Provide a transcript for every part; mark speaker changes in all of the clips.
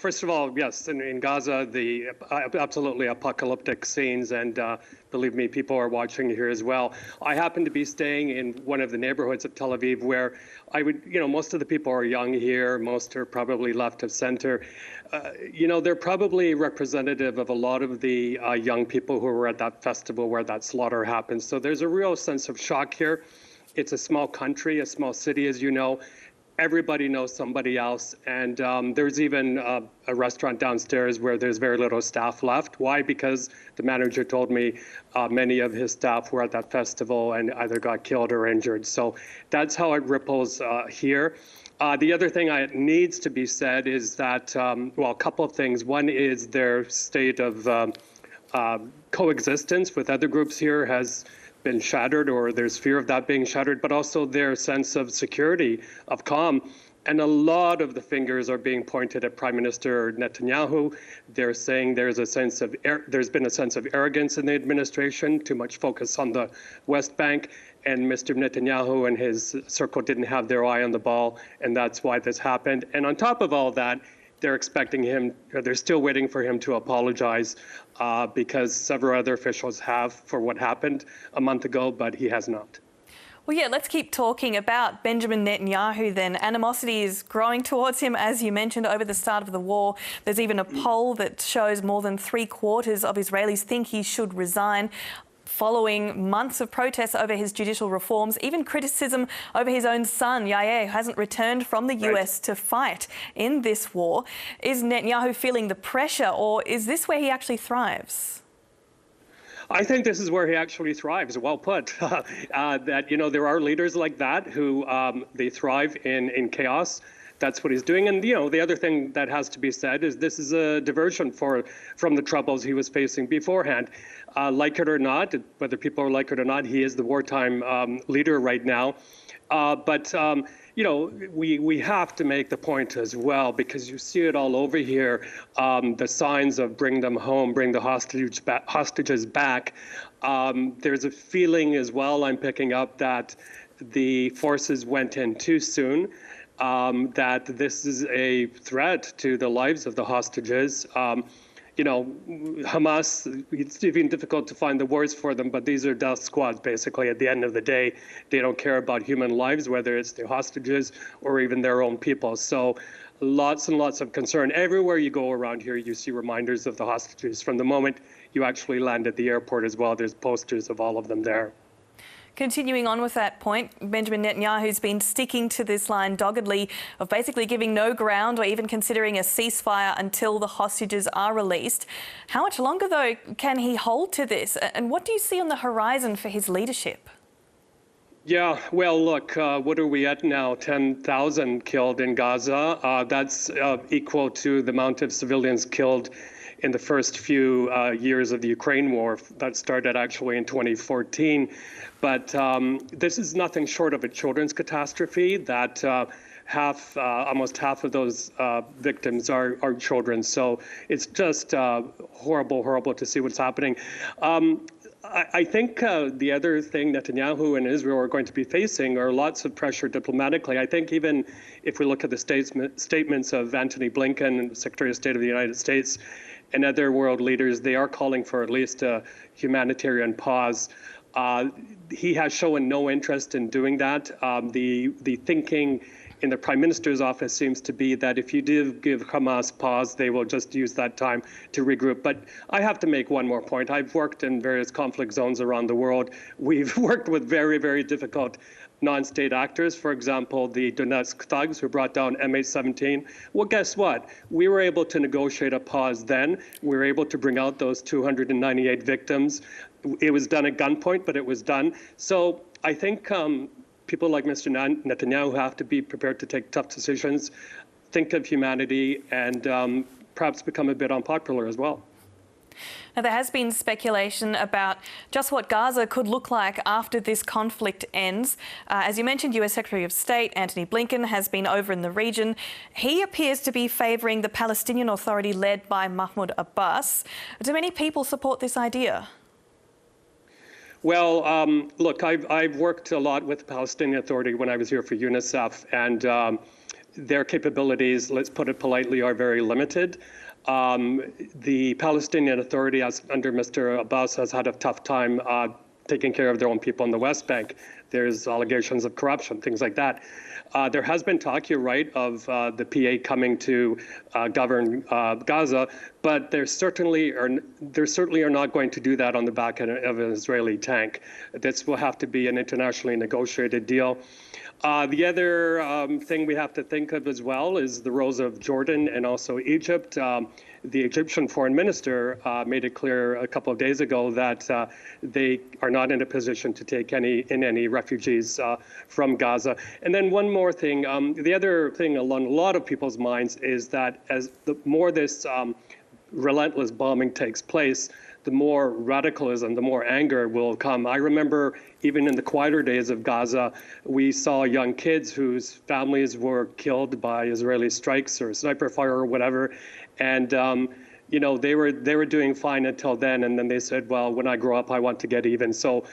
Speaker 1: first of all, yes, in Gaza, the absolutely apocalyptic scenes, and believe me, people are watching here as well. I happen to be staying in one of the neighborhoods of Tel Aviv where I would, most of the people are young here, most are probably left of center. They're probably representative of a lot of the young people who were at that festival where that slaughter happened. So there's a real sense of shock here. It's a small country, a small city, as you know. Everybody knows somebody else, and there's even a restaurant downstairs where there's very little staff left. Why? Because the manager told me many of his staff were at that festival and either got killed or injured. So that's how it ripples here. The other thing that needs to be said is that, a couple of things. One is their state of coexistence with other groups here has been shattered, or there's fear of that being shattered, but also their sense of security, of calm. And a lot of the fingers are being pointed at Prime Minister Netanyahu. They're saying there's been a sense of arrogance in the administration, too much focus on the West Bank, and Mr. Netanyahu and his circle didn't have their eye on the ball, and that's why this happened. And on top of all that, they're still waiting for him to apologize because several other officials have for what happened a month ago, but he has not.
Speaker 2: Well, yeah, let's keep talking about Benjamin Netanyahu then. Animosity is growing towards him, as you mentioned, over the start of the war. There's even a poll that shows more than 3/4 of Israelis think he should resign, following months of protests over his judicial reforms, even criticism over his own son, Yair, who hasn't returned from the US to fight in this war. Is Netanyahu feeling the pressure, or is this where he actually thrives?
Speaker 1: I think this is where he actually thrives. Well put. There are leaders like that who they thrive in chaos. That's what he's doing. And, the other thing that has to be said is this is a diversion from the troubles he was facing beforehand. Like it or not, whether people like it or not, he is the wartime leader right now. We have to make the point as well, because you see it all over here, the signs of bring them home, bring the hostages back. There's a feeling as well I'm picking up that the forces went in too soon. That this is a threat to the lives of the hostages. Hamas, it's even difficult to find the words for them, but these are death squads, basically. At the end of the day, they don't care about human lives, whether it's the hostages or even their own people. So lots and lots of concern. Everywhere you go around here, you see reminders of the hostages. From the moment you actually land at the airport as well, there's posters of all of them there.
Speaker 2: Continuing on with that point, Benjamin Netanyahu's been sticking to this line doggedly of basically giving no ground or even considering a ceasefire until the hostages are released. How much longer, though, can he hold to this? And what do you see on the horizon for his leadership?
Speaker 1: Yeah, well, look, what are we at now? 10,000 killed in Gaza. That's equal to the amount of civilians killed in the first few years of the Ukraine war. That started actually in 2014. But this is nothing short of a children's catastrophe. That almost half of those victims are children. So it's just horrible to see what's happening. I think the other thing Netanyahu and Israel are going to be facing are lots of pressure diplomatically. I think even if we look at the statements of Antony Blinken, Secretary of State of the United States, and other world leaders, they are calling for at least a humanitarian pause. He has shown no interest in doing that. The thinking in the Prime Minister's office seems to be that if you do give Hamas pause, they will just use that time to regroup. But I have to make one more point. I've worked in various conflict zones around the world. We've worked with very, very difficult non-state actors, for example, the Donetsk thugs who brought down MH17. Well, guess what? We were able to negotiate a pause then. We were able to bring out those 298 victims. It was done at gunpoint, but it was done. So I think people like Mr. Netanyahu have to be prepared to take tough decisions, think of humanity, and perhaps become a bit unpopular as well.
Speaker 2: Now, there has been speculation about just what Gaza could look like after this conflict ends. As you mentioned, US Secretary of State Antony Blinken has been over in the region. He appears to be favouring the Palestinian Authority led by Mahmoud Abbas. Do many people support this idea?
Speaker 1: Well, look, I've worked a lot with the Palestinian Authority when I was here for UNICEF, and their capabilities, let's put it politely, are very limited. The Palestinian Authority, as under Mr. Abbas, has had a tough time taking care of their own people in the West Bank. There's allegations of corruption, things like that. There has been talk, you're right, of the PA coming to govern Gaza, but there certainly are not going to do that on the back of an Israeli tank. This will have to be an internationally negotiated deal. The other thing we have to think of as well is the roles of Jordan and also Egypt. The Egyptian foreign minister made it clear a couple of days ago that they are not in a position to take any refugees from Gaza. And then one more thing, the other thing along a lot of people's minds is that as the more this relentless bombing takes place, the more radicalism, the more anger will come. I remember even in the quieter days of Gaza, we saw young kids whose families were killed by Israeli strikes or sniper fire or whatever. And you know, they were doing fine until then. And then they said, well, when I grow up, I want to get even. So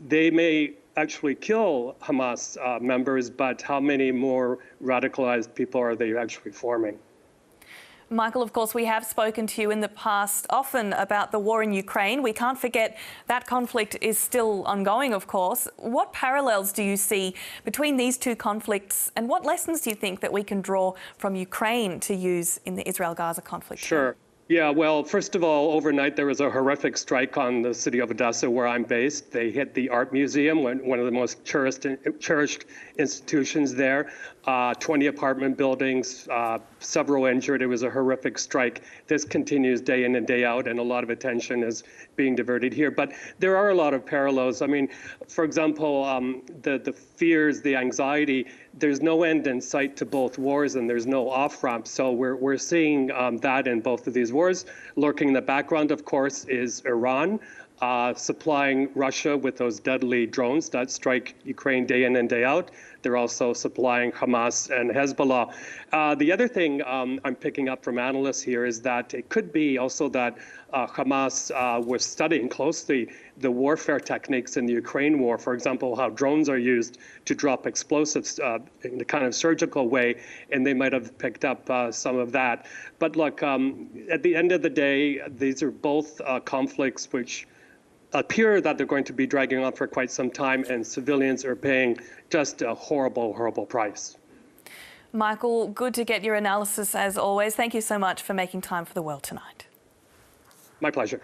Speaker 1: they may actually kill Hamas members, but how many more radicalized people are they actually forming?
Speaker 2: Michael, of course, we have spoken to you in the past often about the war in Ukraine. We can't forget that conflict is still ongoing, of course. What parallels do you see between these two conflicts, and what lessons do you think that we can draw from Ukraine to use in the Israel-Gaza conflict?
Speaker 1: Sure. Yeah, well, first of all, overnight there was a horrific strike on the city of Odessa, where I'm based. They hit the art museum, one of the most cherished institutions there. 20 apartment buildings, several injured. It was a horrific strike. This continues day in and day out, and a lot of attention is being diverted here. But there are a lot of parallels. I mean, for example, the fears, the anxiety, there's no end in sight to both wars, and there's no off-ramp. So we're seeing that in both of these wars. Lurking in the background, of course, is Iran. Supplying Russia with those deadly drones that strike Ukraine day in and day out. They're also supplying Hamas and Hezbollah. The other thing I'm picking up from analysts here is that it could be also that Hamas was studying closely the warfare techniques in the Ukraine war. For example, how drones are used to drop explosives in a kind of surgical way, and they might have picked up some of that. But look, at the end of the day, these are both conflicts which appear that they're going to be dragging on for quite some time, and civilians are paying just a horrible, horrible price.
Speaker 2: Michael, good to get your analysis as always. Thank you so much for making time for the world tonight.
Speaker 1: My pleasure.